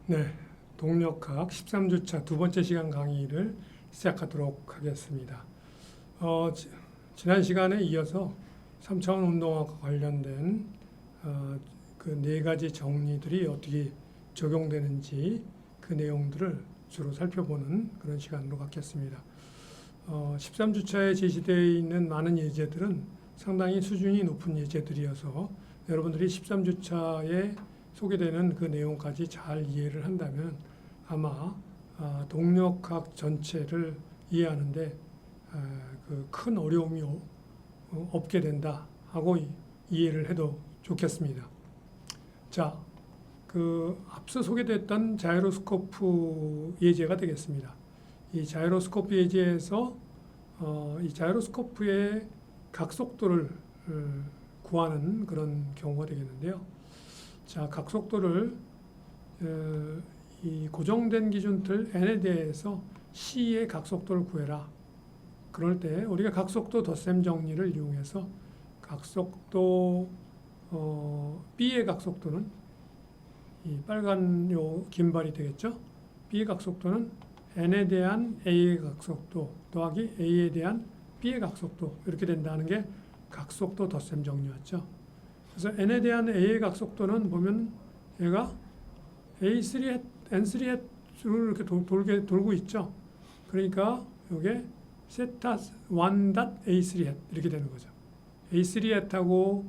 네, 동력학 13주차 두 번째 시간 강의를 시작하도록 하겠습니다. 지난 시간에 이어서 3차원 운동학과 관련된 그 네 가지 정리들이 어떻게 적용되는지 그 내용들을 주로 살펴보는 그런 시간으로 갖겠습니다. 13주차에 제시되어 있는 많은 예제들은 상당히 수준이 높은 예제들이어서 여러분들이 13주차에 소개되는 그 내용까지 잘 이해를 한다면 아마 동력학 전체를 이해하는데 그 큰 어려움이 없게 된다 하고 이해를 해도 좋겠습니다. 자, 그 앞서 소개됐던 자이로스코프 예제가 되겠습니다. 이 자이로스코프 예제에서 이 자이로스코프의 각속도를 구하는 그런 경우가 되겠는데요. 자, 각속도를 이 고정된 기준틀 n에 대해서 c의 각속도를 구해라. 그럴 때 우리가 각속도 덧셈 정리를 이용해서 각속도 b의 각속도는 이 빨간 요 긴발이 되겠죠. b의 각속도는 n에 대한 a의 각속도 더하기 a에 대한 b의 각속도 이렇게 된다는 게 각속도 덧셈 정리였죠. 그래서 n에 대한 a의 각속도는 보면 얘가 a3 n3 로 이렇게 돌고 있죠. 그러니까 이게 세타 1.a3 이렇게 되는 거죠. a3하고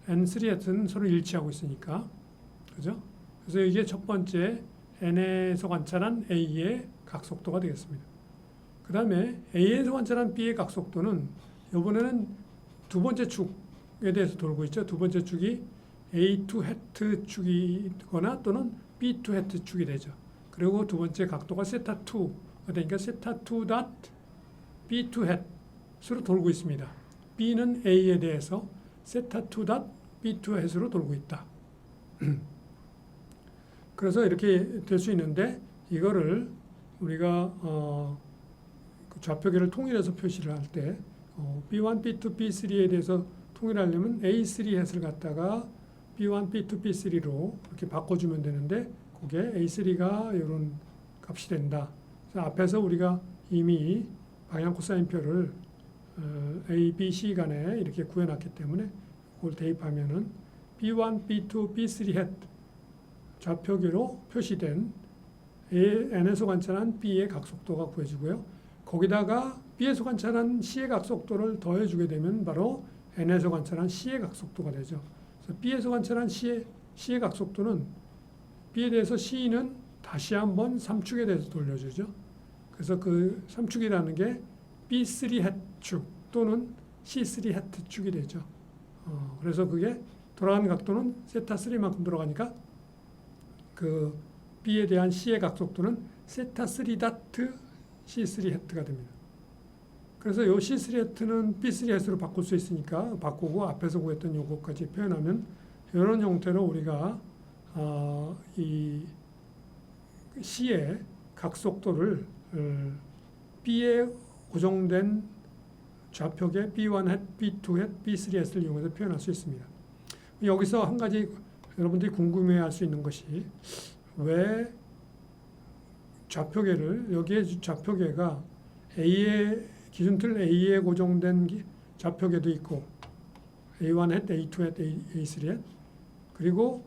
n3는 서로 일치하고 있으니까, 그죠? 그래서 이게 첫 번째 n에서 관찰한 a의 각속도가 되겠습니다. 그 다음에 a에서 관찰한 b의 각속도는 이번에는 두 번째 축에 대해서 돌고 있죠. 두 번째 축이 a2 해트 축이거나 또는 b2 해트 축이 되죠. 그리고 두 번째 각도가 세타 2가 되니까 세타 2 닷 b2 해트로 돌고 있습니다. b는 a에 대해서 세타 2 닷 b2 해트로 돌고 있다. 그래서 이렇게 될 수 있는데 이거를 우리가 그 좌표계를 통일해서 표시를 할 때 B1, B2, B3에 대해서 통일하려면 A3 해트를 갖다가 B1, B2, B3로 이렇게 바꿔주면 되는데 그게 A3가 이런 값이 된다. 그래서 앞에서 우리가 이미 방향 코사인표를 A, B, C 간에 이렇게 구해놨기 때문에 그걸 대입하면은 B1, B2, B3 해트 좌표계로 표시된 N에서 관찰한 B의 각속도가 구해지고요. 거기다가 B에서 관찰한 C의 각속도를 더해주게 되면 바로 N에서 관찰한 C의 각속도가 되죠. 그래서 B에서 관찰한 C의 각속도는 B에 대해서 C는 다시 한번 3축에 대해서 돌려주죠. 그래서 그 3축이라는 게 B3 해축 또는 C3 해축이 되죠. 그래서 그게 돌아가는 각도는 세타 3만큼 돌아가니까 그 B에 대한 C의 각속도는 세타 3 다트 C3 해트가 됩니다. 그래서 이 C3 해트는 B3 해트로 바꿀 수 있으니까 바꾸고 앞에서 구했던 요거까지 표현하면 이런 형태로 우리가 이 C의 각속도를 B에 고정된 좌표계 B1 해트, B2 해트, B3 해트를 이용해서 표현할 수 있습니다. 여기서 한 가지 여러분들이 궁금해할 수 있는 것이 왜 좌표계를 여기에 좌표계가 A의 기준틀 A에 고정된 좌표계도 있고 A1 해트, A2 해트, A3 해트 그리고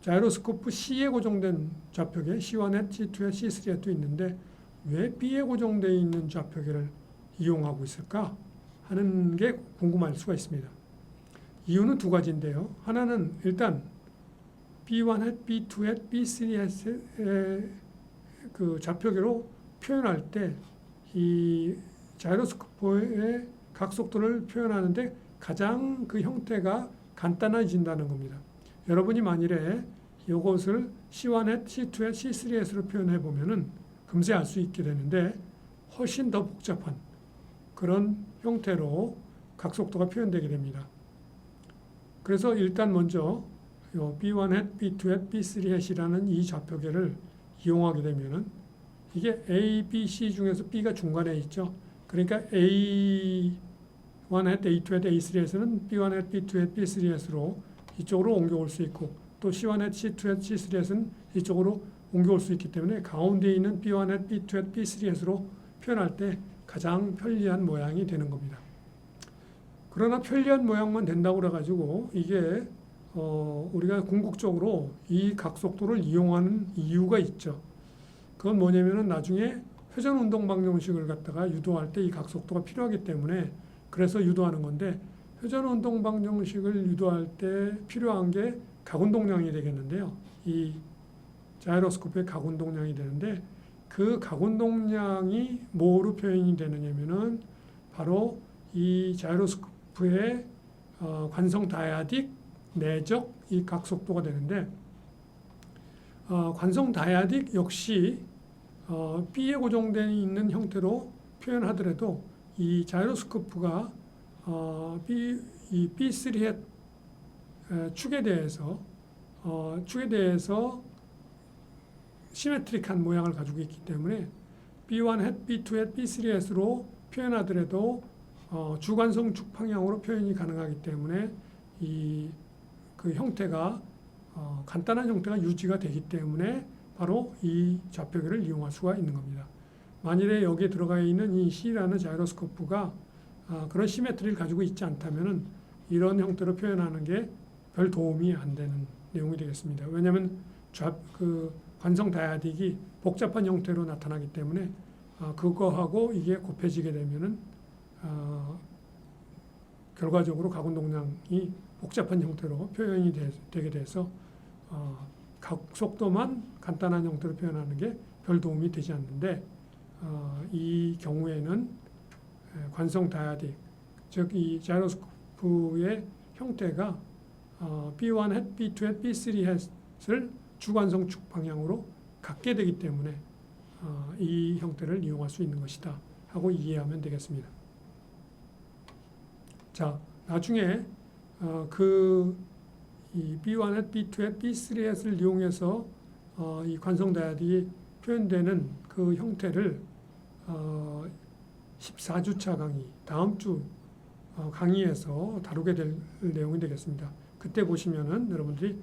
자이로스코프 C에 고정된 좌표계 C1 해트, C2 해트, C3 해트도 있는데 왜 B에 고정되어 있는 좌표계를 이용하고 있을까 하는 게 궁금할 수가 있습니다. 이유는 두 가지인데요. 하나는 일단 B1 해트, B2 해트, B3 해트의 그 좌표계로 표현할 때 이 자이로스코프의 각속도를 표현하는데 가장 그 형태가 간단해진다는 겁니다. 여러분이 만일에 이것을 C1 해트, C2 해트, C3 해트로 표현해 보면은 금세 알 수 있게 되는데 훨씬 더 복잡한 그런 형태로 각속도가 표현되게 됩니다. 그래서 일단 먼저 B1 해트, B2 해트, B3 해트이라는 이 좌표계를 이용하게 되면은 이게 A, B, C 중에서 B가 중간에 있죠. 그러니까 A1 해트, A2 해트, A3 해트는 B1 해트, B2 해트, B3 해트로 이쪽으로 옮겨올 수 있고 또 C1 C2 C3는 이쪽으로 옮겨올 수 있기 때문에 가운데 있는 B1 B2 B3로 표현할 때 가장 편리한 모양이 되는 겁니다. 그러나 편리한 모양만 된다고 그래가지고 이게 우리가 궁극적으로 이 각속도를 이용하는 이유가 있죠. 그건 뭐냐면은 나중에 회전 운동 방정식을 갖다가 유도할 때 이 각속도가 필요하기 때문에 그래서 유도하는 건데, 회전 운동 방정식을 유도할 때 필요한 게 각운동량이 되겠는데요. 이 자이로스코프의 각운동량이 되는데, 그 각운동량이 뭐로 표현이 되느냐면은 바로 이 자이로스코프의 관성 다야딕 내적 이 각속도가 되는데, 관성 다야딕 역시 B에 고정되어 있는 형태로 표현하더라도 이 자이로스코프가 이 B3의 축에 대해서 시메트릭한 모양을 가지고 있기 때문에 B1 햇, B2 햇, B3 햇으로 표현하더라도 주관성 축 방향으로 표현이 가능하기 때문에 그 형태가 간단한 형태가 유지가 되기 때문에 바로 이 좌표계를 이용할 수가 있는 겁니다. 만일에 여기에 들어가 있는 이 C라는 자이로스코프가 그런 시메트리를 가지고 있지 않다면은 이런 형태로 표현하는 게 별 도움이 안 되는 내용이 되겠습니다. 왜냐하면 그 관성 다야딕이 복잡한 형태로 나타나기 때문에 그거하고 이게 곱해지게 되면은 결과적으로 각운동량이 복잡한 형태로 표현이 되게 돼서 각속도만 간단한 형태로 표현하는 게 별 도움이 되지 않는데, 이 경우에는 관성 다야딕, 즉 이 자이로스코프의 형태가 B1 햇, B2 햇, B3 햇을 주관성 축 방향으로 갖게 되기 때문에 이 형태를 이용할 수 있는 것이다 하고 이해하면 되겠습니다. 자, 나중에 이 B1 햇, B2 햇, B3 햇을 이용해서 이 관성 다야딕이 표현되는 그 형태를 14주차 강의, 다음 주 강의에서 다루게 될 내용이 되겠습니다. 그때 보시면은 여러분들이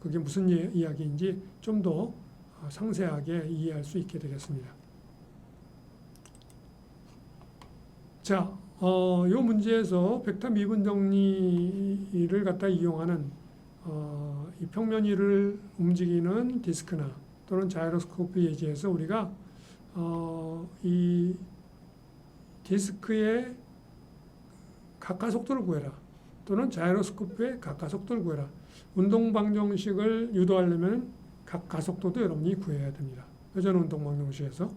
그게 무슨 이야기인지 좀 더 상세하게 이해할 수 있게 되겠습니다. 자, 요 문제에서 벡터 미분 정리를 갖다 이용하는 이 평면 위를 움직이는 디스크나 또는 자이로스코프 예제에서 우리가 이 디스크의 각가속도를 구해라 또는 자이로스코프의 각가속도를 구해라. 운동 방정식을 유도하려면 각가속도도 여러분이 구해야 됩니다. 회전 운동 방정식에서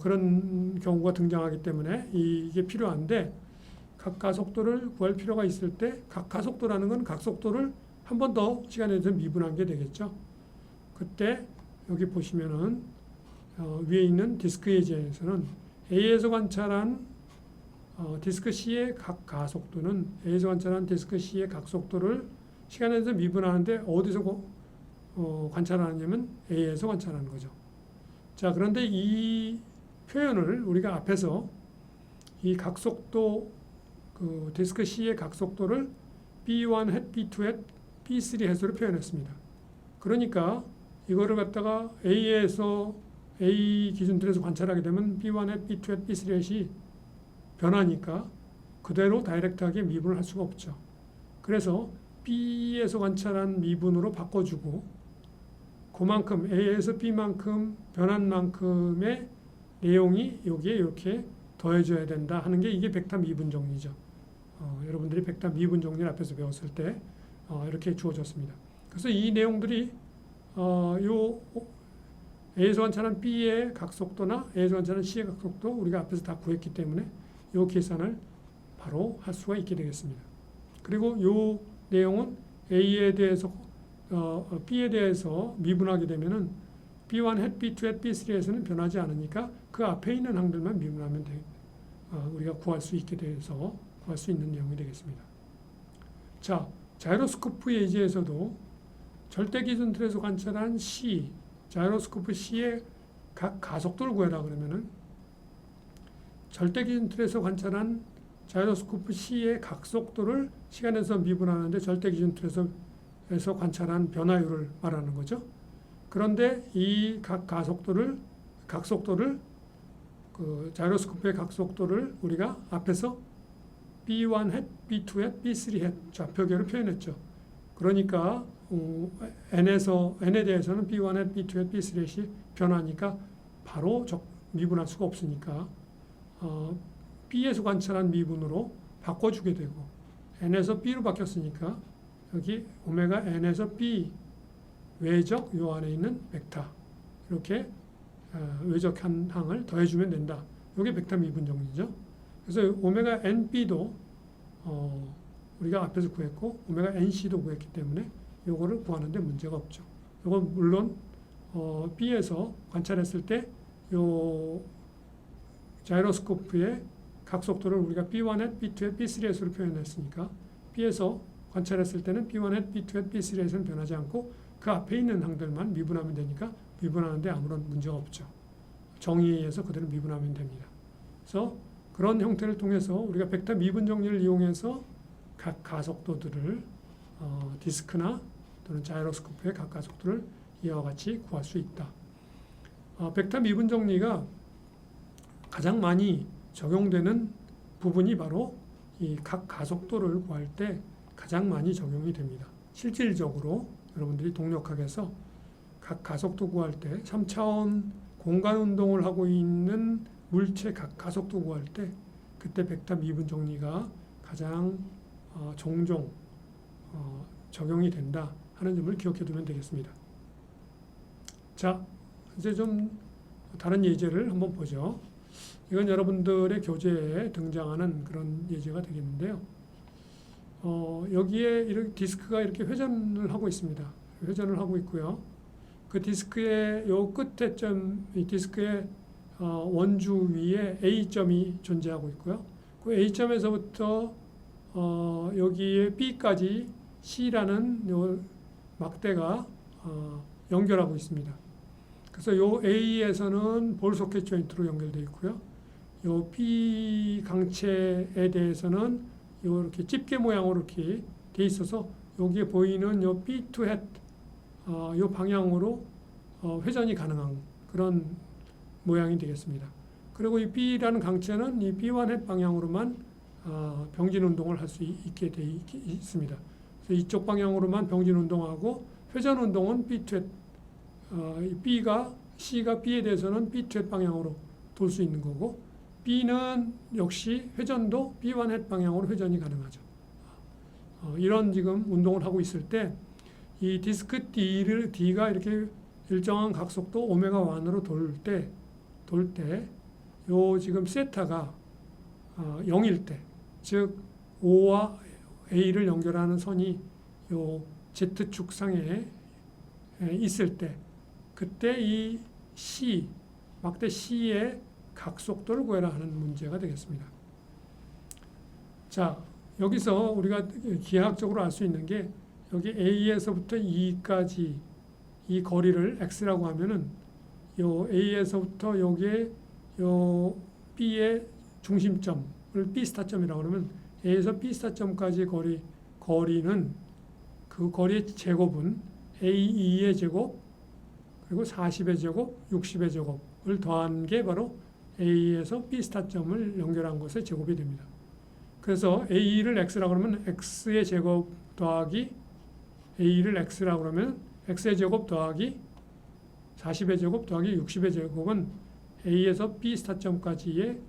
그런 경우가 등장하기 때문에 이게 필요한데, 각가속도를 구할 필요가 있을 때 각가속도라는 건 각속도를 한 번 더 시간에 대해서 미분한 게 되겠죠. 그때 여기 보시면은 위에 있는 디스크 예제에서는 A에서 관찰한 디스크 C의 각가속도는 A에서 관찰한 디스크 C의 각속도를 시간에 대해서 미분하는데 어디서 관찰하냐면 A에서 관찰하는 거죠. 자, 그런데 이 표현을 우리가 앞에서 이 각속도 그 디스크 C의 각속도를 B1 햇, B2 햇, B3 햇으로 표현했습니다. 그러니까 이거를 갖다가 A에서 A 기준틀에서 관찰하게 되면 B1 햇, B2 햇, B3 햇이 변하니까 그대로 다이렉트하게 미분을 할 수가 없죠. 그래서 B에서 관찰한 미분으로 바꿔주고 그만큼 A에서 B만큼 변한 만큼의 내용이 여기에 이렇게 더해져야 된다 하는 게 이게 벡터 미분 정리죠. 여러분들이 벡터 미분 정리를 앞에서 배웠을 때 이렇게 주어졌습니다. 그래서 이 내용들이 요 A에서 관찰한 B의 각속도나 A에서 관찰한 C의 각속도 우리가 앞에서 다 구했기 때문에 요 계산을 바로 할 수가 있게 되겠습니다. 그리고 요 내용은 A에 대해서 B에 대해서 미분하게 되면은 B1 햇, B2 햇, B3 햇에서는 변하지 않으니까 그 앞에 있는 항들만 미분하면 우리가 구할 수 있게 돼서 구할 수 있는 내용이 되겠습니다. 자, 자이로스코프 예제에서도 절대 기준 틀에서 관찰한 C, 자이로스코프 C의 각 가속도를 구해라 그러면은 절대 기준 틀에서 관찰한 자이로스코프 C의 각속도를 시간에서 미분하는데 절대 기준 틀에서 속도에서 관찰한 변화율을 말하는 거죠. 그런데 이 각 각속도를 그 자이로스코프의 각속도를 우리가 앞에서 B1 hat, B2 hat, B3 hat 좌표계로 표현했죠. 그러니까 N에 대해서는 B1 hat, B2 hat, B3 hat이 변하니까 바로 미분할 수가 없으니까 B에서 관찰한 미분으로 바꿔주게 되고 N에서 B로 바뀌었으니까 여기 오메가 N에서 B 외적 요 안에 있는 벡터 이렇게 외적 한 항을 더해주면 된다. 이게 벡터 미분 정리죠. 그래서 오메가 NB도 우리가 앞에서 구했고 오메가 NC도 구했기 때문에 이거를 구하는데 문제가 없죠. 이건 물론 B에서 관찰했을 때 요 자이로스코프의 각속도를 우리가 B1 hat, B2 hat, B3 hat으로 표현했으니까 B에서 관찰했을 때는 B1 hat, B2 hat, B3 hat은 변하지 않고 그 앞에 있는 항들만 미분하면 되니까 미분하는데 아무런 문제가 없죠. 정의에 의해서 그대로 미분하면 됩니다. 그래서 그런 형태를 통해서 우리가 벡터 미분 정리를 이용해서 각 가속도들을 디스크나 또는 자이로스코프의 각 가속도를 이와 같이 구할 수 있다. 벡터 미분 정리가 가장 많이 적용되는 부분이 바로 이 각 가속도를 구할 때 가장 많이 적용이 됩니다. 실질적으로 여러분들이 동력학에서 각 가속도 구할 때 3차원 공간 운동을 하고 있는 물체 각 가속도 구할 때 그때 벡터 미분 정리가 가장 종종 적용이 된다 하는 점을 기억해 두면 되겠습니다. 자, 이제 좀 다른 예제를 한번 보죠. 이건 여러분들의 교재에 등장하는 그런 예제가 되겠는데요. 여기에 이렇게 디스크가 이렇게 회전을 하고 있습니다. 회전을 하고 있고요. 그 디스크의 요 끝에 이 디스크의 원주 위에 A점이 존재하고 있고요. 그 A점에서부터 여기에 B까지 C라는 요 막대가 연결하고 있습니다. 그래서 요 A에서는 볼 소켓 조인트로 연결되어 있고요. 요 B 강체에 대해서는 요 이렇게 집게 모양으로 이렇게 돼 있어서 여기에 보이는 요 B2 hat 요 방향으로 회전이 가능한 그런 모양이 되겠습니다. 그리고 이 B라는 강체는 이 B1 hat 방향으로만 병진 운동을 할 수 있게 되어 있습니다. 그래서 이쪽 방향으로만 병진 운동하고 회전 운동은 B2 hat C가 B에 대해서는 B2 hat 방향으로 돌 수 있는 거고 B는 역시 회전도 B1 hat 방향으로 회전이 가능하죠. 이런 지금 운동을 하고 있을 때 이 디스크 D가 이렇게 일정한 각속도 오메가 1으로 돌 때 요 지금 세타가 0일 때, 즉 O와 A를 연결하는 선이 요 Z축 상에 있을 때 그때 이 막대 C의 각속도를 구해라 하는 문제가 되겠습니다. 자, 여기서 우리가 기하학적으로 알 수 있는 게 여기 A에서부터 E까지 이 거리를 X라고 하면은 요 A에서부터 여기에 요 B의 중심점을 B 스타점이라고 그러면 A에서 B 스타점까지 거리는 그 거리의 제곱은 A2의 제곱 그리고 40의 제곱, 60의 제곱을 더한 게 바로 A에서 B 스타점을 연결한 것의 제곱이 됩니다. 그래서 A를 X라고 그러면 X의 제곱 더하기 A를 X라고 그러면 X의 제곱 더하기 40의 제곱 더하기 60의 제곱은 A에서 B 스타점까지의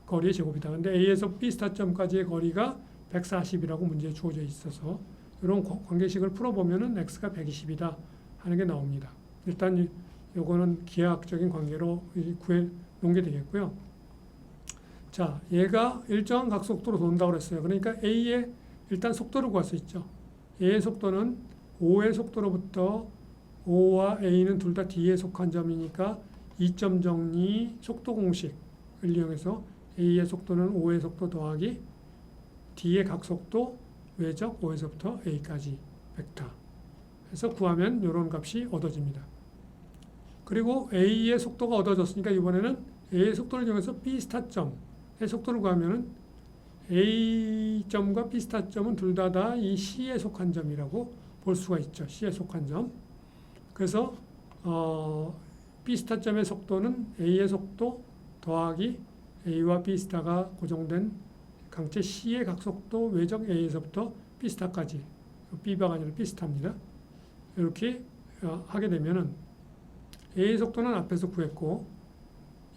거리의 제곱이다. 근데 A에서 B 스타점까지의 거리가 140이라고 문제에 주어져 있어서 이런 관계식을 풀어보면은 X가 120이다 하는 게 나옵니다. 일단 요거는 기하학적인 관계로 구해 놓은 게 되겠고요. 자, 얘가 일정한 각속도로 돈다고 그랬어요. 그러니까 A의 일단 속도를 구할 수 있죠. A의 속도는 O의 속도로부터 O와 A는 둘 다 D에 속한 점이니까 2점 정리 속도 공식을 이용해서 A의 속도는 O의 속도 더하기 D의 각속도 외적 O에서부터 A까지 벡터 해서 구하면 이런 값이 얻어집니다. 그리고 A의 속도가 얻어졌으니까 이번에는 A의 속도를 이용해서 B 스타점의 속도를 구하면은 A점과 B 스타점은 둘 다 이 C에 속한 점이라고 볼 수가 있죠. C에 속한 점. 그래서 B 스타점의 속도는 A의 속도 더하기 A와 B 스타가 고정된 강체 C의 각속도 외적 A에서부터 B 스타까지, B바가 아니라 B 스타입니다. 이렇게 하게 되면은 A의 속도는 앞에서 구했고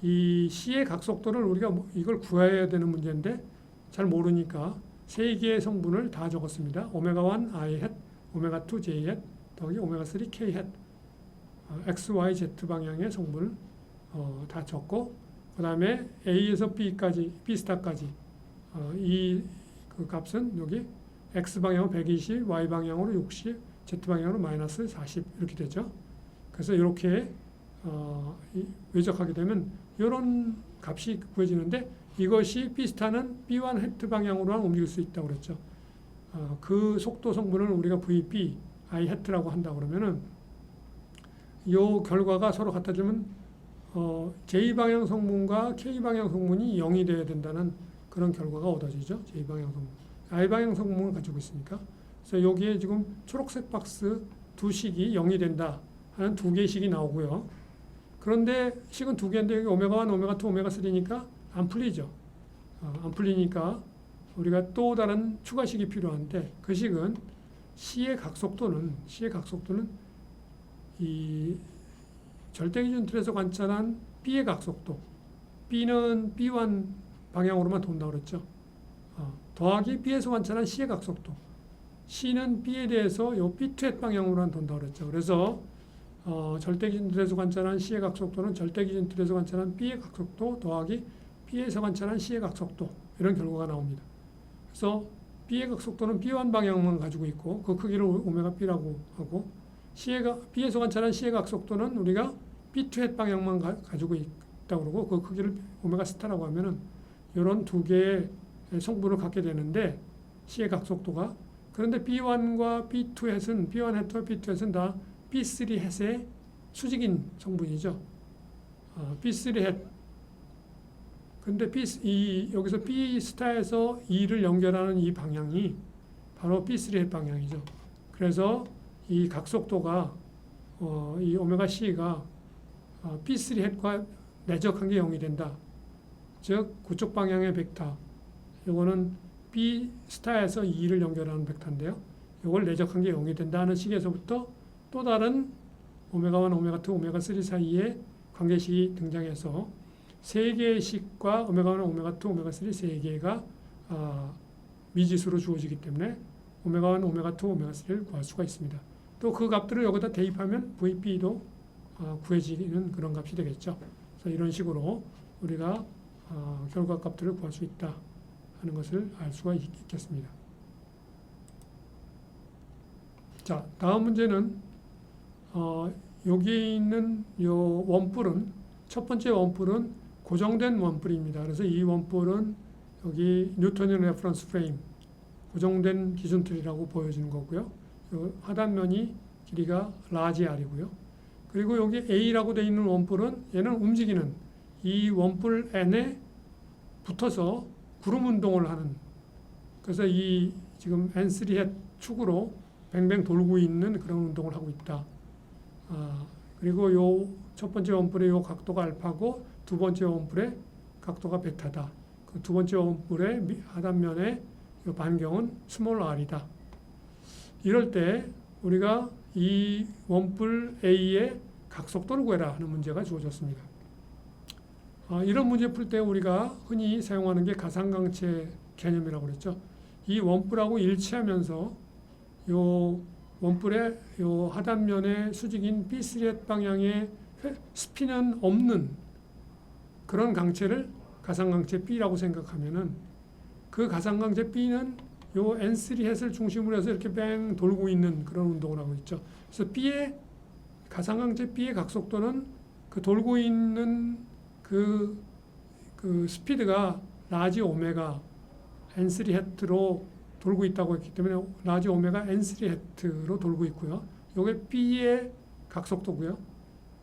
이 C의 각속도를 우리가 이걸 구해야 되는 문제인데 잘 모르니까 세 개의 성분을 다 적었습니다. 오메가1 I hat, 오메가2 J hat 더하기 오메가3 K hat, X, Y, Z 방향의 성분을 다 적고 그 다음에 A에서 B까지, B 스타까지 이 그 값은 여기 X 방향으로 120, Y 방향으로 60, Z 방향으로 마이너스 40 이렇게 되죠. 그래서 이렇게 외적하게 되면 이런 값이 구해지는데 이것이 B 스타는 B1 해트 방향으로만 옮길 수 있다고 그랬죠. 그 속도 성분을 우리가 VB, I 해트라고 한다 그러면은 이 결과가 서로 같아지면 J 방향 성분과 K 방향 성분이 0이 되어야 된다는 그런 결과가 얻어지죠. J 방향 성분, I 방향 성분을 가지고 있으니까. 그래서 여기에 지금 초록색 박스 두 식이 0이 된다 하는 두 개의 식이 나오고요. 그런데 식은 두 개인데 여기 오메가1, 오메가2, 오메가3니까 안 풀리죠. 안 풀리니까 우리가 또 다른 추가식이 필요한데 그 식은 C의 각속도는 이 절대기준 틀에서 관찰한 B의 각속도, B는 B1 방향으로만 돈다고 그랬죠. 더하기 B에서 관찰한 C의 각속도, C는 B에 대해서 요 B2 방향으로만 돈다고 그랬죠. 그래서 절대기준 틀에서 관찰한 C의 각속도는 절대기준 틀에서 관찰한 B의 각속도 더하기 B에서 관찰한 C의 각속도 이런 결과가 나옵니다. 그래서 B의 각속도는 B1 방향만 가지고 있고 그 크기를 오메가 B라고 하고 B에서 관찰한 C의 각속도는 우리가 B2 방향만 가지고 있다고 그러고 그 크기를 오메가 스타라고 하면은 이런 두 개의 성분을 갖게 되는데 C의 각속도가 그런데 B1과 B2 햇은 B1 햇과 B2 햇은 다 B3 햇의 수직인 성분이죠. B3 햇. 근데 여기서 B 스타에서 E를 연결하는 이 방향이 바로 B3 햇 방향이죠. 그래서 이 각속도가 이 오메가 C가 B3 햇과 내적한 게 0이 된다. 즉 그쪽 방향의 벡터. 이거는 B 스타에서 E를 연결하는 벡터인데요. 이걸 내적한 게 0이 된다 하는 식에서부터 또 다른 오메가1, 오메가2, 오메가3 사이에 관계식이 등장해서 세 개의 식과 오메가1, 오메가2, 오메가3 세 개가 미지수로 주어지기 때문에 오메가1, 오메가2, 오메가3를 구할 수가 있습니다. 또 그 값들을 여기다 대입하면 VB도 구해지는 그런 값이 되겠죠. 그래서 이런 식으로 우리가 결과 값들을 구할 수 있다 하는 것을 알 수가 있겠습니다. 자, 다음 문제는 여기에 있는 요 원뿔은 첫 번째 원뿔은 고정된 원뿔입니다. 그래서 이 원뿔은 여기 뉴턴의 레퍼런스 프레임 고정된 기준틀이라고 보여주는 거고요. 하단면이 길이가 라지 R이고요. 그리고 여기 A라고 되어 있는 원뿔은 얘는 움직이는 이 원뿔 N에 붙어서 구름 운동을 하는, 그래서 이 지금 N3 축으로 뱅뱅 돌고 있는 그런 운동을 하고 있다. 그리고 요 첫 번째 원뿔의 요 각도가 알파고 두 번째 원뿔의 각도가 베타다. 그 두 번째 원뿔의 하단면의 요 반경은 스몰 r이다. 이럴 때 우리가 이 원뿔 A의 각속도를 구해라 하는 문제가 주어졌습니다. 이런 문제 풀 때 우리가 흔히 사용하는 게 가상광체 개념이라고 그랬죠. 이 원뿔하고 일치하면서 요 원뿔의 요 하단면의 수직인 B3 방향의 스피는 없는 그런 강체를 가상광체 B라고 생각하면은 그 가상광체 B는 요 N3 햇을 중심으로 해서 이렇게 뱅 돌고 있는 그런 운동을 하고 있죠. 그래서 B의 가상광체 B의 각속도는 그 돌고 있는 그 스피드가 라지 오메가 N3 햇로 돌고 있다고 했기 때문에 라지 오메가 N3 햇로 돌고 있고요. 요게 B의 각속도고요.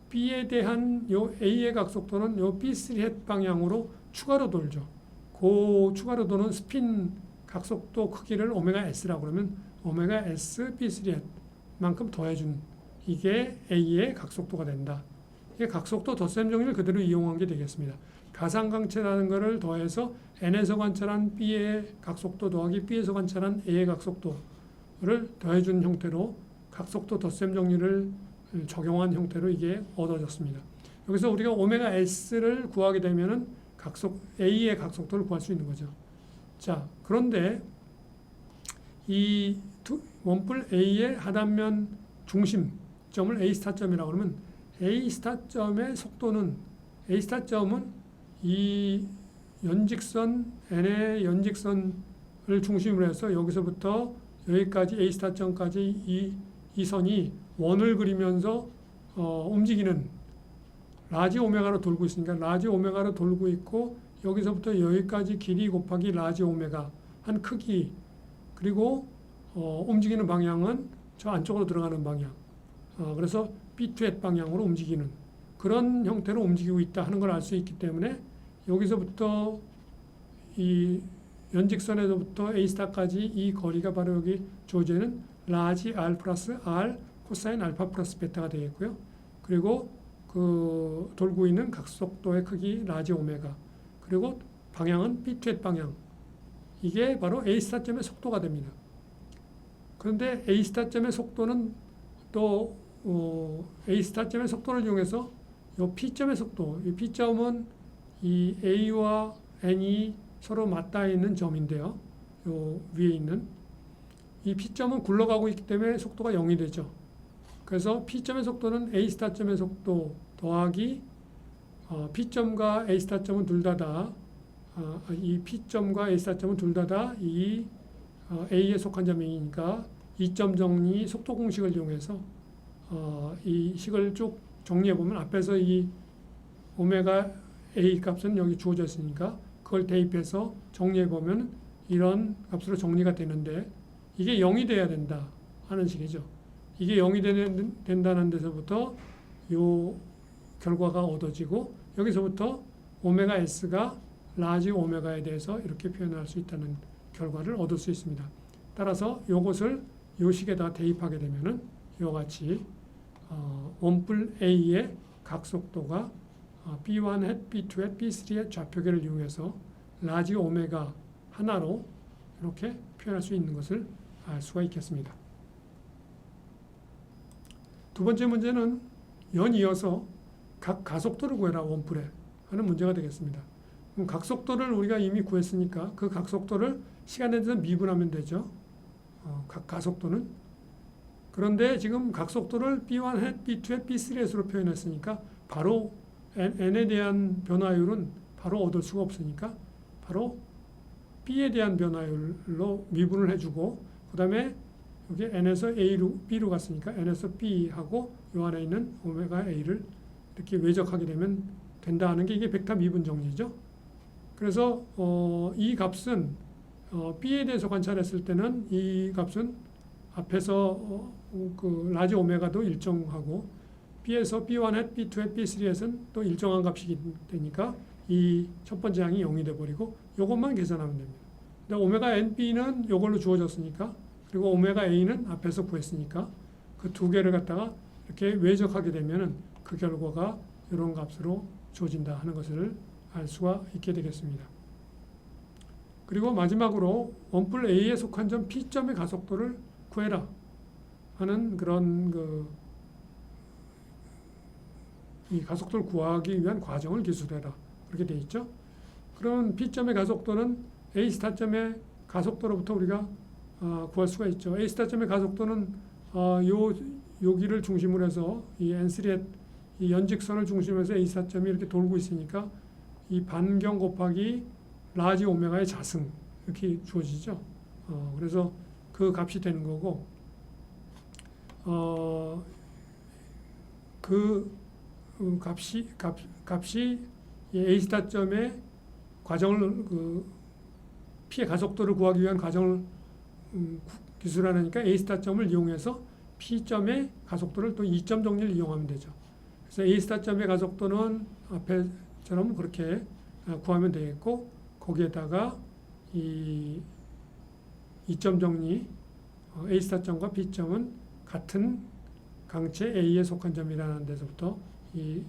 B에 대한 요 A의 각속도는 요 B3 햇 방향으로 추가로 돌죠. 그 추가로 도는 스핀 각속도 크기를 오메가 S라고 그러면 오메가 S B3 햇 만큼 더해준 이게 A의 각속도가 된다. 이게 각속도 덧셈 정리를 그대로 이용한 게 되겠습니다. 가상광채라는 것을 더해서 N에서 관찰한 B의 각속도 더하기 B에서 관찰한 A의 각속도를 더해준 형태로 각속도 덧셈 정리를 적용한 형태로 이게 얻어졌습니다. 여기서 우리가 오메가 S를 구하게 되면은 A의 각속도를 구할 수 있는 거죠. 자, 그런데 이 원뿔 A의 하단면 중심점을 A 스타점이라고 그러면 A 스타점의 속도는 A 스타점은 이 연직선 N의 연직선을 중심으로 해서 여기서부터 여기까지 A 스타점까지 이 선이 원을 그리면서 움직이는 라지 오메가로 돌고 있으니까 라지 오메가로 돌고 있고 여기서부터 여기까지 길이 곱하기 라지 오메가 한 크기 그리고 움직이는 방향은 저 안쪽으로 들어가는 방향 그래서 B2 방향으로 움직이는 그런 형태로 움직이고 있다 하는 걸 알 수 있기 때문에 여기서부터 이 연직선에서부터 A 스타까지 이 거리가 바로 여기 주어지는 라지 R 플러스 R 코사인 알파 플러스 베타가 되겠고요. 그리고 그 돌고 있는 각속도의 크기 라지 오메가 그리고 방향은 B2 방향 이게 바로 A 스타점의 속도가 됩니다. 그런데 A 스타점의 속도는 또 A 스타점의 속도를 이용해서 이 P점의 속도, 이 P점은 이 A와 N이 서로 맞닿아 있는 점인데요. 요 위에 있는 이 P점은 굴러가고 있기 때문에 속도가 0이 되죠. 그래서 P점의 속도는 A 스타점의 속도 더하기 P점과 A 스타점은 둘 다 이 P점과 A 스타점은 둘 다 이 A에 속한 점이니까 이점 정리 속도 공식을 이용해서 이 식을 쭉 정리해 보면 앞에서 이 오메가 A 값은 여기 주어져 있으니까 그걸 대입해서 정리해 보면 이런 값으로 정리가 되는데 이게 0이 돼야 된다 하는 식이죠. 이게 0이 된다는 데서부터 요 결과가 얻어지고 여기서부터 오메가 S가 라지 오메가에 대해서 이렇게 표현할 수 있다는 결과를 얻을 수 있습니다. 따라서 요것을 요 식에다 대입하게 되면은 이와 같이 원뿔 A의 각속도가 B1 햇, B2 햇, B3의 좌표계를 이용해서 라지 오메가 하나로 이렇게 표현할 수 있는 것을 알 수가 있겠습니다. 두 번째 문제는 연이어서 각 가속도를 구해라 원뿔에 하는 문제가 되겠습니다. 그럼 각속도를 우리가 이미 구했으니까 그 각속도를 시간에 대해서 미분하면 되죠. 각 가속도는. 그런데 지금 각속도를 B1 햇, B2 햇, B3 햇으로 표현했으니까 바로 N에 대한 변화율은 바로 얻을 수가 없으니까 바로 B에 대한 변화율로 미분을 해주고 그 다음에 여기 N에서 A로 B로 갔으니까 N에서 B하고 이 안에 있는 오메가 A를 이렇게 외적하게 되면 된다 하는 게 이게 벡터 미분 정리죠. 그래서 이 값은 B에 대해서 관찰했을 때는 이 값은 앞에서 그 라지 오메가도 일정하고 B에서 B1 햇, B2 햇, B3 햇은 또 일정한 값이 되니까 이 첫 번째 항이 0이 돼버리고 이것만 계산하면 됩니다. 근데 오메가 NB는 이걸로 주어졌으니까 그리고 오메가 A는 앞에서 구했으니까 그 두 개를 갖다가 이렇게 외적하게 되면은 그 결과가 이런 값으로 주어진다 하는 것을 알 수가 있게 되겠습니다. 그리고 마지막으로 원뿔 A에 속한 점 P점의 가속도를 구해라 하는 그런 이 가속도를 구하기 위한 과정을 기술해라 그렇게 되어 있죠. 그럼 P점의 가속도는 A 스타점의 가속도로부터 우리가 구할 수가 있죠. A 스타점의 가속도는 여기를 중심으로 해서 이 N3의 이 연직선을 중심으로 해서 A 스타점이 이렇게 돌고 있으니까 이 반경 곱하기 라지 오메가의 자승 이렇게 주어지죠. 그래서 그 값이 되는 거고 그 값이 A 스타점의 과정을 P의 가속도를 구하기 위한 과정을 기술하니까 A 스타점을 이용해서 P점의 가속도를 또 2점 정리를 이용하면 되죠. 그래서 A 스타점의 가속도는 앞에처럼 그렇게 구하면 되겠고 거기에다가 이 2점 정리 A 스타점과 B점은 같은 강체 A에 속한 점이라는 데서부터 이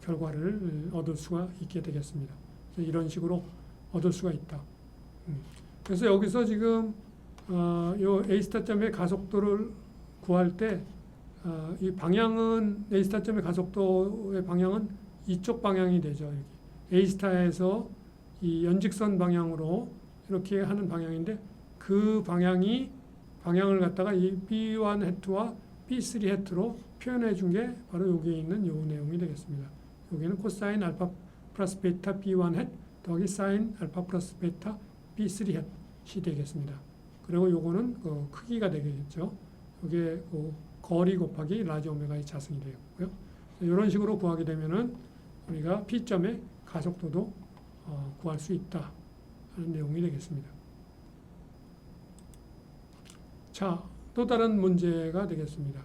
결과를 얻을 수가 있게 되겠습니다. 이런 식으로 얻을 수가 있다. 그래서 여기서 지금 요 A 스타점의 가속도를 구할 때 이 방향은 A 스타점의 가속도의 방향은 이쪽 방향이 되죠. 여기. A 스타에서 이 연직선 방향으로 이렇게 하는 방향인데 그 방향을 갖다가 이 B1 해트와 B3 해트로 표현해 준 게 바로 여기에 있는 요 내용이 되겠습니다. 여기는 코사인 알파 플러스 베타 B1 해트 더하기 사인 알파 플러스 베타 B3 해트이 되겠습니다. 그리고 요거는 크기가 되겠죠. 이게 거리 곱하기 라지 오메가의 자승이 되고요. 이런 식으로 구하게 되면은 우리가 P점의 가속도도 구할 수 있다 하는 내용이 되겠습니다. 자, 또 다른 문제가 되겠습니다.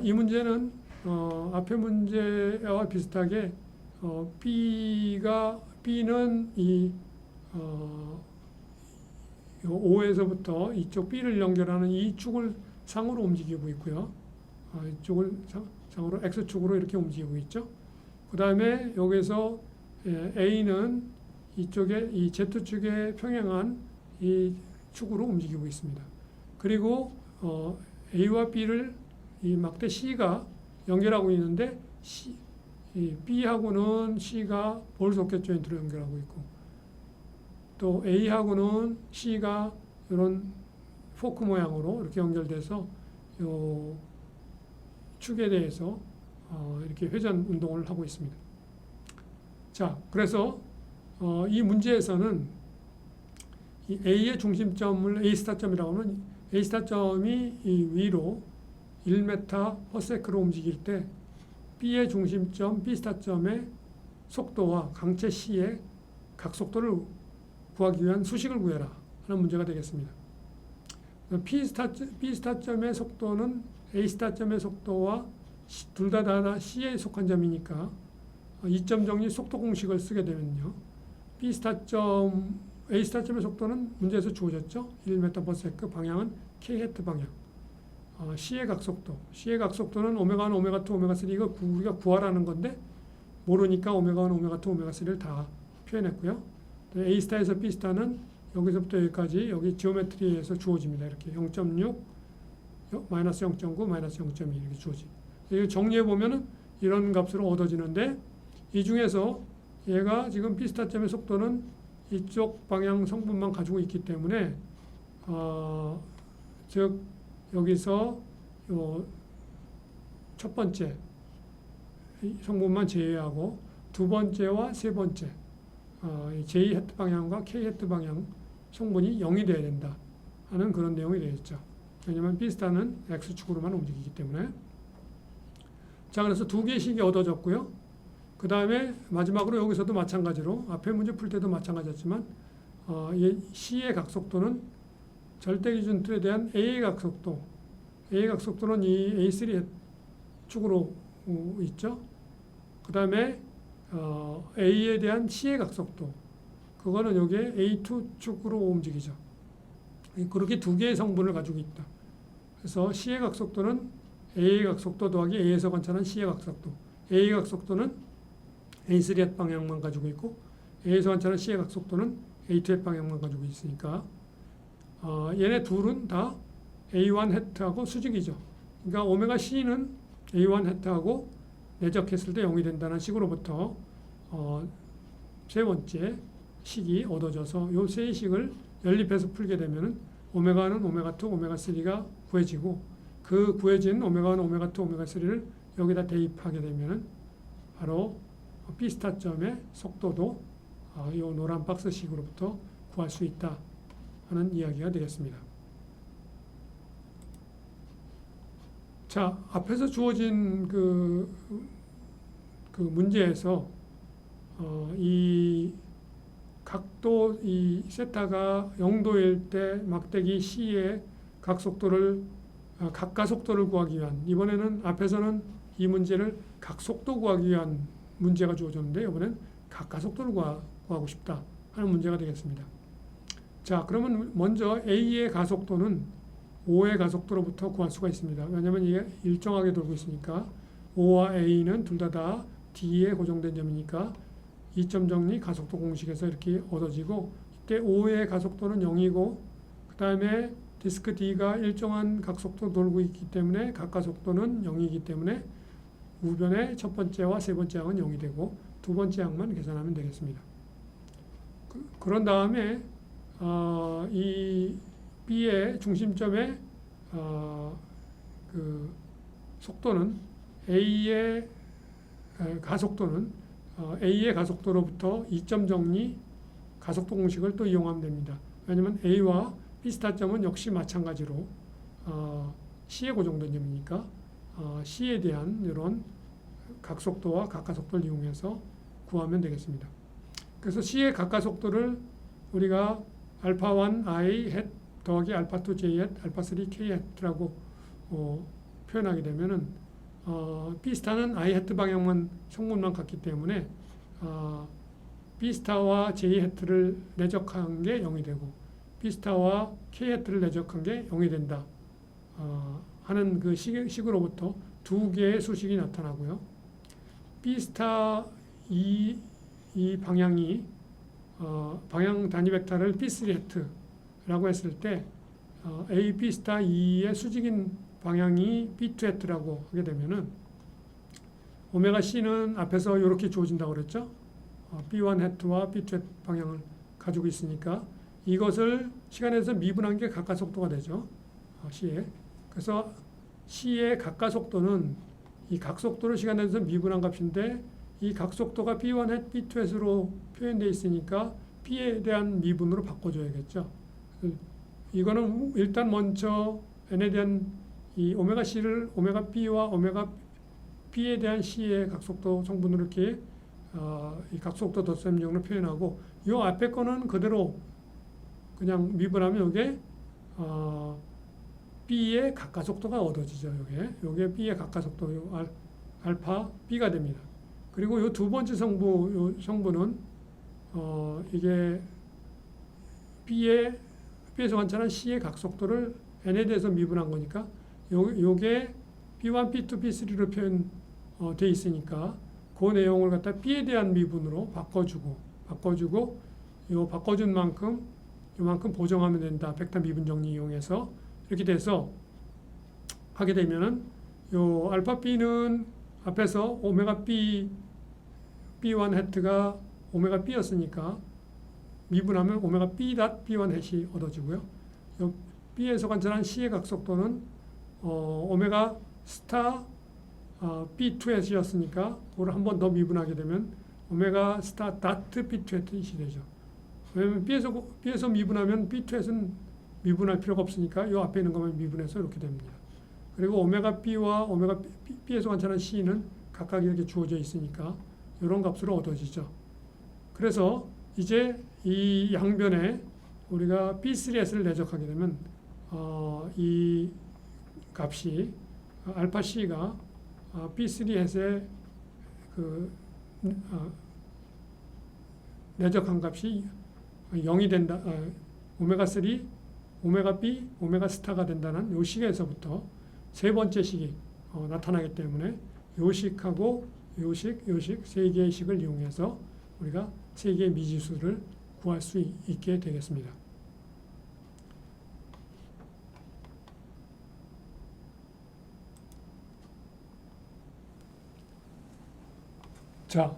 이 문제는 앞의 문제와 비슷하게 B는 이 O에서부터 이쪽 B를 연결하는 이 축을 상으로 움직이고 있고요. 이쪽을 상으로 X축으로 이렇게 움직이고 있죠. 그 다음에 여기서 A는 이쪽에 이 Z축에 평행한 이 축으로 움직이고 있습니다. 그리고 A와 B를 이 막대 C가 연결하고 있는데 이 B하고는 C가 볼 소켓 조인트로 연결하고 있고 또 A하고는 C가 이런 포크 모양으로 이렇게 연결돼서 요 축에 대해서 이렇게 회전 운동을 하고 있습니다. 자, 그래서 이 문제에서는 이 A의 중심점을 A 스타점이라고 하면 A 스타점이 이 위로 1m/s로 움직일 때 B의 중심점 B 스타점의 속도와 강체 C의 각속도를 구하기 위한 수식을 구해라 하는 문제가 되겠습니다. B 스타점의 속도는 A 스타점의 속도와 둘 다 C에 속한 점이니까 이점 정리 속도 공식을 쓰게 되면요. A 스타점의 속도는 문제에서 주어졌죠. 1m/s 방향은 kh 방향. C의 각속도는 오메가 1, 오메가 2, 오메가 3 이거 우리가 구하라는 건데 모르니까 오메가 1, 오메가 2, 오메가 3를 다 표현했고요. A 스타에서 B 스타는 여기서부터 여기까지 여기 지오메트리에서 주어집니다. 이렇게 0.6, 마이너스 0.9, 마이너스 0.2 이렇게 주어지. 이거 정리해 보면은 이런 값으로 얻어지는데 이 중에서 얘가 지금 B 스타점의 속도는 이쪽 방향 성분만 가지고 있기 때문에 즉 여기서 요 첫 번째 성분만 제외하고 두 번째와 세 번째 J 헤트 방향과 K 헤트 방향 성분이 0이 돼야 된다 하는 그런 내용이 되겠죠. 왜냐하면 B 스타는 X축으로만 움직이기 때문에. 자, 그래서 두 개의 식이 얻어졌고요. 그 다음에 마지막으로 여기서도 마찬가지로 앞에 문제 풀 때도 마찬가지였지만 C의 각속도는 절대기준 틀에 대한 A의 각속도는 이 A3 축으로 있죠. 그 다음에 A에 대한 C의 각속도 그거는 여기에 A2 축으로 움직이죠. 그렇게 두 개의 성분을 가지고 있다. 그래서 C의 각속도는 A의 각속도 더하기 A에서 관찰한 C의 각속도. A의 각속도는 A3 방향만 가지고 있고 A에서 관찰한 C의 각속도는 A2 방향만 가지고 있으니까 얘네 둘은 다 A1 해트하고 수직이죠. 그러니까 오메가 C는 A1 해트하고 내적했을 때 0이 된다는 식으로부터 세 번째 식이 얻어져서 요 세 식을 연립해서 풀게 되면은 오메가는 오메가 2, 오메가 3가 구해지고 그 구해진 오메가 1, 오메가 2, 오메가 3를 여기다 대입하게 되면은 바로 B 스타점의 속도도 이 노란 박스식으로부터 구할 수 있다 하는 이야기가 되겠습니다. 자, 앞에서 주어진 그 문제에서 이 각도 이 세타가 0도일 때 막대기 C의 각속도를 각가속도를 구하기 위한 이번에는 앞에서는 이 문제를 각속도 구하기 위한 문제가 주어졌는데 이번엔 각가속도를 구하고 싶다 하는 문제가 되겠습니다. 자, 그러면 먼저 A의 가속도는 O의 가속도로부터 구할 수가 있습니다. 왜냐하면 이게 일정하게 돌고 있으니까 O와 A는 둘 다 D에 고정된 점이니까 이점 정리 가속도 공식에서 이렇게 얻어지고, 이때 O의 가속도는 0이고 그 다음에 디스크 D가 일정한 각속도 돌고 있기 때문에 각가속도는 0이기 때문에 우변의 첫 번째와 세 번째 항은 0이 되고 두 번째 항만 계산하면 되겠습니다. 그런 다음에 이 B의 중심점의 그 속도는 A의 가속도는 A의 가속도로부터 이점 정리 가속도 공식을 또 이용하면 됩니다. 왜냐하면 A와 B 스타점은 역시 마찬가지로 C에 고정된 점이니까 C에 대한 이런 각속도와 각가속도를 이용해서 구하면 되겠습니다. 그래서 C의 각가속도를 우리가 알파1 I hat 더하기 알파2 J hat, 알파3 K hat라고 표현하게 되면은 B 스타는 I hat 방향만 성분만 같기 때문에 B 스타와 J hat를 내적한 게 0이 되고 B 스타와 K hat를 내적한 게 0이 된다 하는 그 식으로부터 두 개의 수식이 나타나고요. B 스타 이 방향이 방향 단위 벡터를 B3 hat라고 했을 때 A, B 스타 2의 수직인 방향이 B2 hat라고 하게 되면은 오메가 C는 앞에서 이렇게 주어진다고 그랬죠. B1 hat와 B2 hat 방향을 가지고 있으니까 이것을 시간에서 미분한 게 각가속도가 되죠. C에. 그래서 C의 각가속도는 이 각속도를 시간에서 미분한 값인데 이 각속도가 B1 hat, B2 hat으로 표현되어 있으니까 B에 대한 미분으로 바꿔줘야겠죠. 이거는 일단 먼저 N에 대한 이 오메가 C를 오메가 B와 오메가 B에 대한 C의 각속도 성분으로 이렇게 이 각속도 덧셈용으로 표현하고 이 앞에 거는 그대로 그냥 미분하면 이게 B의 각가속도가 얻어지죠. 요게 B의 각가속도 알파 B가 됩니다. 그리고 요 두 번째 성분은 이게 B에서 관찰한 C의 각속도를 N에 대해서 미분한 거니까 요게 B1, B2, B3로 표현되어 있으니까 그 내용을 갖다 B에 대한 미분으로 바꿔주고 요 바꿔준 만큼 요만큼 보정하면 된다. 벡터 미분 정리 이용해서 이렇게 돼서 하게 되면은 요 알파 B는 앞에서 오메가 B1 hat가 오메가 B였으니까 미분하면 오메가 B.B1 hat이 얻어지고요. 요 B에서 관찰한 C의 각속도는 오메가 스타 B2 hat이었으니까 그걸 한 번 더 미분하게 되면 오메가 스타 다트 B2 hat이 되죠. 왜냐면 B에서 미분하면 B2 hat은 미분할 필요가 없으니까 이 앞에 있는 것만 미분해서 이렇게 됩니다. 그리고 오메가 B와 오메가 B에서 관찰한 C는 각각 이렇게 주어져 있으니까 이런 값으로 얻어지죠. 그래서 이제 이 양변에 우리가 B3S를 내적하게 되면 이 값이 알파 C가 B3S의 그 내적한 값이 0이 된다. 오메가 3, 오메가 B, 오메가 스타가 된다는 요 식에서부터 세 번째 식이 나타나기 때문에 요 식하고 요 식 세 개의 식을 이용해서 우리가 세 개의 미지수를 구할 수 있게 되겠습니다. 자,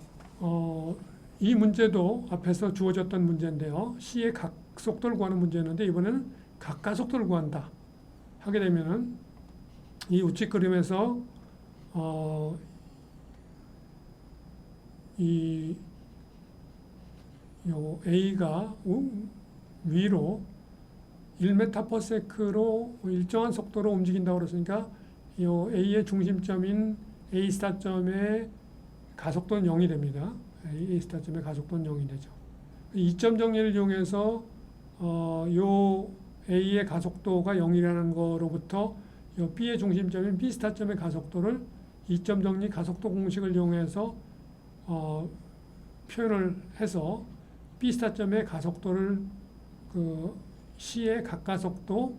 이 문제도 앞에서 주어졌던 문제인데요. C의 각속도를 구하는 문제였는데 이번에는 각가속도를 구한다 하게 되면은 이 우측 그림에서 요 A가 위로 1m/s로 일정한 속도로 움직인다고 그랬으니까 요 A의 중심점인 A 스타점의 가속도는 0이 됩니다. A 스타점의 가속도는 0이 되죠. 이점 정리를 이용해서 요 A의 가속도가 0이라는 거로부터 요 B의 중심점인 B 스타점의 가속도를 이점 정리 가속도 공식을 이용해서 표현을 해서 B 스타점의 가속도를 그 C의 각가속도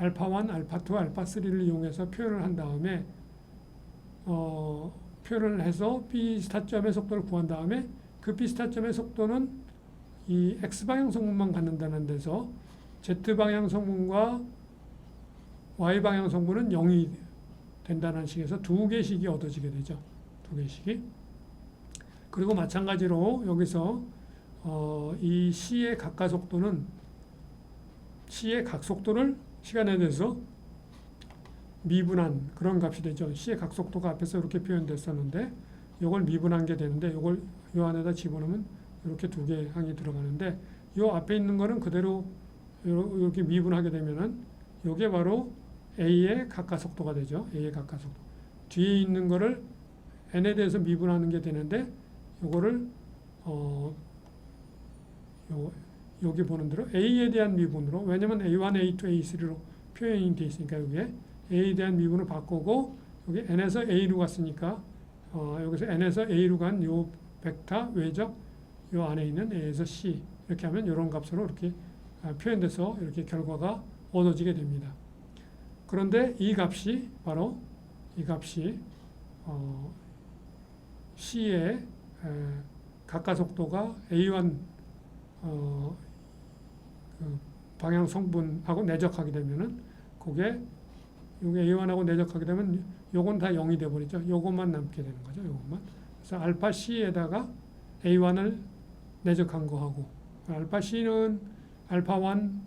알파1, 알파2, 알파3를 이용해서 표현을 한 다음에 표현을 해서 B 스타점의 속도를 구한 다음에 그 B 스타점의 속도는 이 X방향 성분만 갖는다는 데서 Z방향 성분과 Y방향 성분은 0이 된다는 식에서 두 개씩이 얻어지게 되죠. 두 개씩이. 그리고 마찬가지로 여기서 이 C의 각가속도는 C의 각속도를 시간에 대해서 미분한 그런 값이 되죠. C의 각속도가 앞에서 이렇게 표현됐었는데 이걸 미분한 게 되는데 이걸 요 안에다 집어넣으면 이렇게 두 개 항이 들어가는데 요 앞에 있는 거는 그대로 이렇게 미분하게 되면은 요게 바로 A의 각가속도가 되죠. A의 각가속도. 뒤에 있는 거를 N에 대해서 미분하는 게 되는데 요거를 여기 보는 대로 A에 대한 미분으로 왜냐면 A1, A2, A3로 표현이 되어 있으니까 여기에 A에 대한 미분을 바꾸고 여기 N에서 A로 갔으니까 여기서 N에서 A로 간 요 벡터 외적 요 안에 있는 A에서 C 이렇게 하면 이런 값으로 이렇게 표현돼서 이렇게 결과가 얻어지게 됩니다. 그런데 이 값이 바로 이 값이 C의 각가속도가 A1 그 방향 성분하고 내적하게 되면은 그게 요게 A1하고 내적하게 되면 요건 다 0이 돼 버리죠. 요것만 남게 되는 거죠. 요것만. 그래서 알파 C에다가 A1을 내적한 거하고 알파 C는 알파1,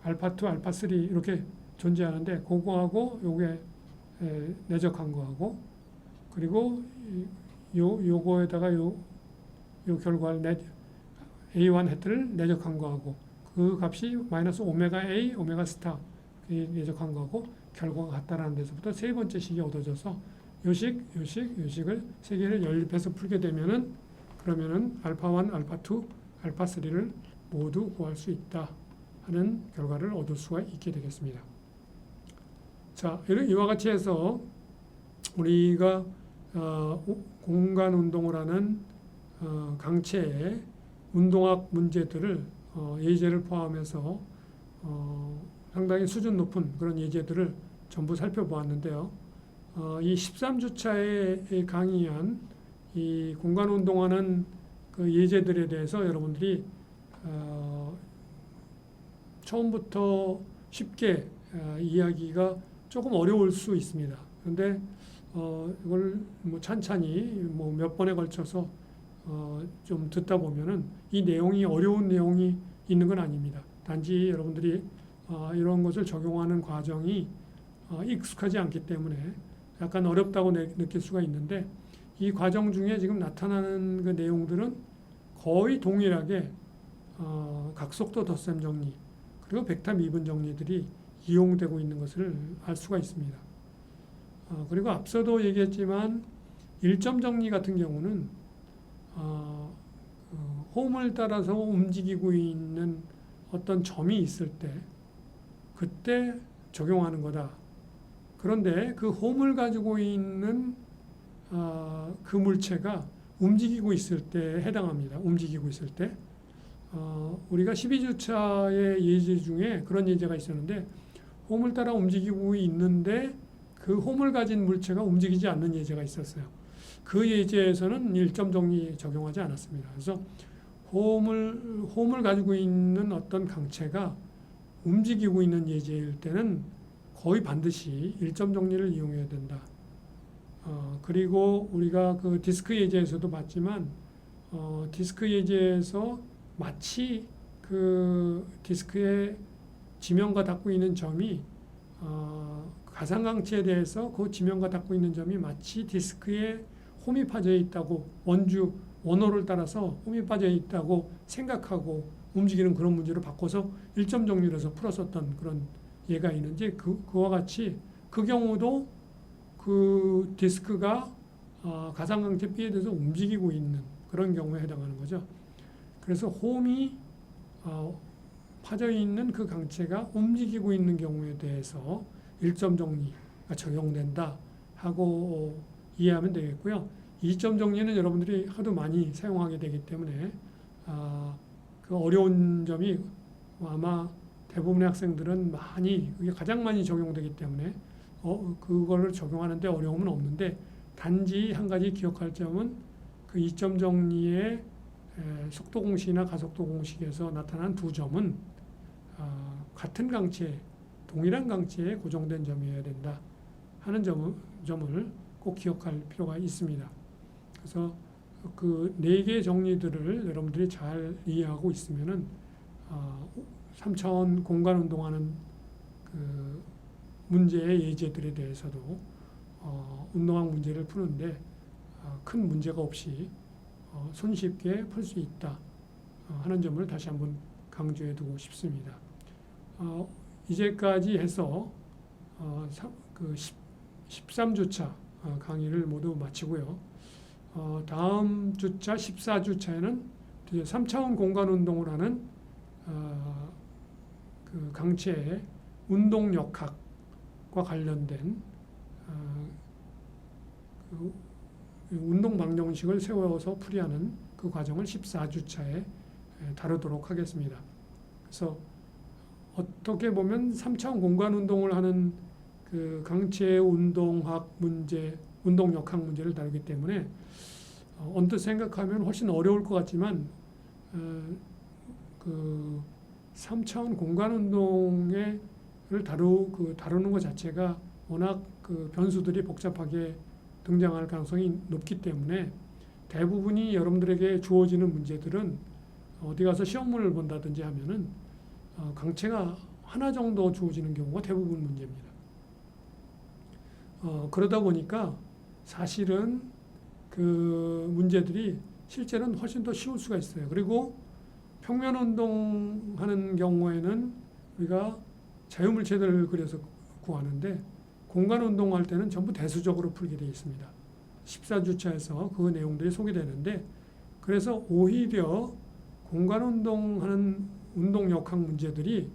알파2, 알파3 이렇게 존재하는데 그거하고 요게 내적한 거하고 그리고 요거에다가 요 결과를 A1 헤트를 내적한 거하고 그 값이 마이너스 오메가 A, 오메가 스타 내적한 거하고 결과가 같다라는 데서부터 세 번째 식이 얻어져서 요식을 세 개를 연립해서 풀게 되면은 그러면은 알파1, 알파2, 알파3를 모두 구할 수 있다 하는 결과를 얻을 수가 있게 되겠습니다. 자, 이와 같이 해서 우리가 공간 운동을 하는 강체의 운동학 문제들을 예제를 포함해서 상당히 수준 높은 그런 예제들을 전부 살펴보았는데요. 이 13주차에 강의한 이 공간 운동하는 그 예제들에 대해서 여러분들이 처음부터 쉽게 이해하기가 조금 어려울 수 있습니다. 그런데 이걸 뭐 찬찬히 뭐 몇 번에 걸쳐서 좀 듣다 보면은 이 내용이 어려운 내용이 있는 건 아닙니다. 단지 여러분들이 이런 것을 적용하는 과정이 익숙하지 않기 때문에 약간 어렵다고 느낄 수가 있는데 이 과정 중에 지금 나타나는 그 내용들은 거의 동일하게 각속도 덧셈 정리 그리고 벡터 미분 정리들이 이용되고 있는 것을 알 수가 있습니다. 그리고 앞서도 얘기했지만 일점 정리 같은 경우는 홈을 따라서 움직이고 있는 어떤 점이 있을 때 그때 적용하는 거다. 그런데 그 홈을 가지고 있는 그 물체가 움직이고 있을 때 해당합니다. 움직이고 있을 때 우리가 12주차의 예제 중에 그런 예제가 있었는데 홈을 따라 움직이고 있는데 그 홈을 가진 물체가 움직이지 않는 예제가 있었어요. 그 예제에서는 일점 정리 적용하지 않았습니다. 그래서 홈을 가지고 있는 어떤 강체가 움직이고 있는 예제일 때는 거의 반드시 일점 정리를 이용해야 된다. 그리고 우리가 그 디스크 예제에서도 봤지만 디스크 예제에서 마치 그 디스크의 지면과 닿고 있는 점이 가상강체에 대해서 그 지면과 닿고 있는 점이 마치 디스크에 홈이 빠져 있다고 원호를 따라서 홈이 빠져 있다고 생각하고 움직이는 그런 문제로 바꿔서 일점 정리를 해서 풀었었던 그런 예가 있는지 그와 같이 그 경우도 그 디스크가 가상강체 B에 대해서 움직이고 있는 그런 경우에 해당하는 거죠. 그래서 홈이 파져 있는 그 강체가 움직이고 있는 경우에 대해서 일점 정리가 적용된다 하고 이해하면 되겠고요. 이점 정리는 여러분들이 하도 많이 사용하게 되기 때문에 그 어려운 점이 아마 대부분의 학생들은 그게 가장 많이 적용되기 때문에 그거를 적용하는데 어려움은 없는데, 단지 한 가지 기억할 점은 그 이점 정리의 속도 공식이나 가속도 공식에서 나타난 두 점은 같은 강체, 동일한 강체에 고정된 점이어야 된다 하는 점을 꼭 기억할 필요가 있습니다. 그래서 그 네 개의 정리들을 여러분들이 잘 이해하고 있으면은 3차원 공간 운동하는 그 문제의 예제들에 대해서도 운동학 문제를 푸는데 큰 문제가 없이 손쉽게 풀 수 있다 하는 점을 다시 한번 강조해 두고 싶습니다. 이제까지 해서 그 13주차 강의를 모두 마치고요. 다음 주차 14주차에는 3차원 공간 운동을 하는 그 강체의 운동 역학과 관련된 그 운동 방정식을 세워서 풀이하는 그 과정을 14주차에 다루도록 하겠습니다. 그래서 어떻게 보면 3차원 공간 운동을 하는 그 강체의 운동학 문제, 운동 역학 문제를 다루기 때문에 언뜻 생각하면 훨씬 어려울 것 같지만 그 3차원 공간 운동을 다루는 것 자체가 워낙 그 변수들이 복잡하게 등장할 가능성이 높기 때문에 대부분이 여러분들에게 주어지는 문제들은 어디 가서 시험문을 본다든지 하면은 강체가 하나 정도 주어지는 경우가 대부분 문제입니다. 그러다 보니까 사실은 그 문제들이 실제로는 훨씬 더 쉬울 수가 있어요. 그리고 평면 운동하는 경우에는 우리가 자유물체들을 그려서 구하는데, 공간 운동할 때는 전부 대수적으로 풀게 되어 있습니다. 14주차에서 그 내용들이 소개되는데, 그래서 오히려 공간 운동하는 운동 역학 문제들이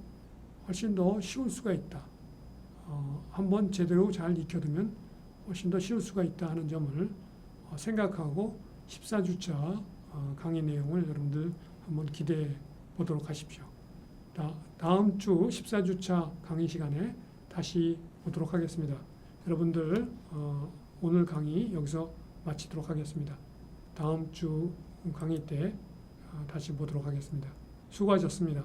훨씬 더 쉬울 수가 있다. 한번 제대로 잘 익혀두면 훨씬 더 쉬울 수가 있다 하는 점을 생각하고 14주차 강의 내용을 여러분들 한번 기대해 보도록 하십시오. 다음 주 14주차 강의 시간에 다시 보도록 하겠습니다. 여러분들 오늘 강의 여기서 마치도록 하겠습니다. 다음 주 강의 때 다시 보도록 하겠습니다. 수고하셨습니다.